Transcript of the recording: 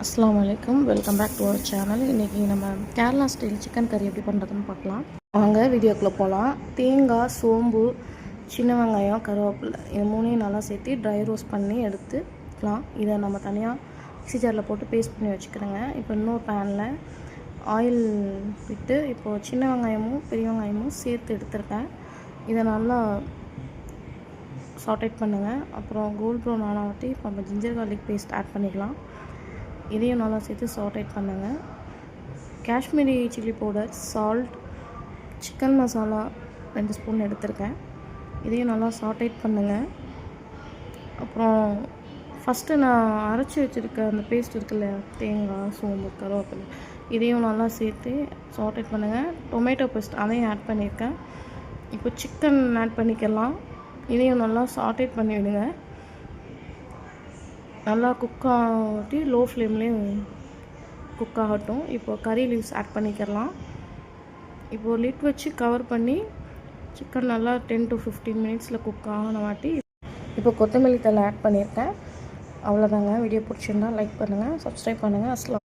அஸ்ஸலாமு அலைக்கும். Welcome back to our channel. இன்றைக்கி நம்ம கேரளா ஸ்டைல் சிக்கன் கறி எப்படி பண்ணுறதுன்னு பார்க்கலாம். வாங்க வீடியோக்குள்ளே போகலாம். தேங்காய், சோம்பு, சின்ன வெங்காயம், கருவேப்பிலை இது மூணையும் நல்லா சேர்த்து ட்ரை ரோஸ்ட் பண்ணி எடுத்துக்கலாம். இதை நம்ம தனியாக மிக்ஸி ஜாரில் போட்டு பேஸ்ட் பண்ணி வச்சுக்கிறோங்க. இப்போ இன்னொரு பேனில் ஆயில் விட்டு இப்போது சின்ன வெங்காயமும் பெரிய வெங்காயமும் சேர்த்து எடுத்துருக்கேன். இதை நல்லா சாட்டேட் பண்ணுங்கள். அப்புறம் கோல்ட் ப்ரௌன் ஆனாட்டி இப்போ நம்ம ஜிஞ்சர் கார்லிக் பேஸ்ட் ஆட் பண்ணிக்கலாம். இதையும் நல்லா சேர்த்து சாட்டேட் பண்ணுங்கள். Kashmiri chilli powder, salt, chicken masala 2 spoon எடுத்திருக்கேன். இதையும் நல்லா சாட்டேட் பண்ணுங்கள். அப்புறம் ஃபஸ்ட்டு நான் அரைச்சி வச்சுருக்க அந்த பேஸ்ட் இருக்குல்ல, தேங்காய், சோம்பு, கருவேப்பிலை இதையும் நல்லா சேர்த்து சாட்டேட் பண்ணுங்கள். டொமேட்டோ பேஸ்ட் அதையும் ஆட் பண்ணியிருக்கேன். இப்போ சிக்கன் ஆட் பண்ணிக்கலாம். இதையும் நல்லா சாட்டேட் பண்ணி விடுங்க. நல்லா குக் ஆகிட்டு லோ ஃப்ளேம்லேயே குக் ஆகட்டும். இப்போ கறி லீவ்ஸ் ஆட் பண்ணிக்கலாம். இப்போது லிட் வச்சு கவர் பண்ணி சிக்கன் நல்லா 10 to 15 மினிட்ஸில் குக் ஆகின வாட்டி இப்போ கொத்தமல்லி தழை ஆட் பண்ணியிருக்கேன். அவ்வளோதாங்க. வீடியோ பிடிச்சிருந்தா லைக் பண்ணுங்கள், சப்ஸ்கிரைப் பண்ணுங்கள். அஸ்லாம்.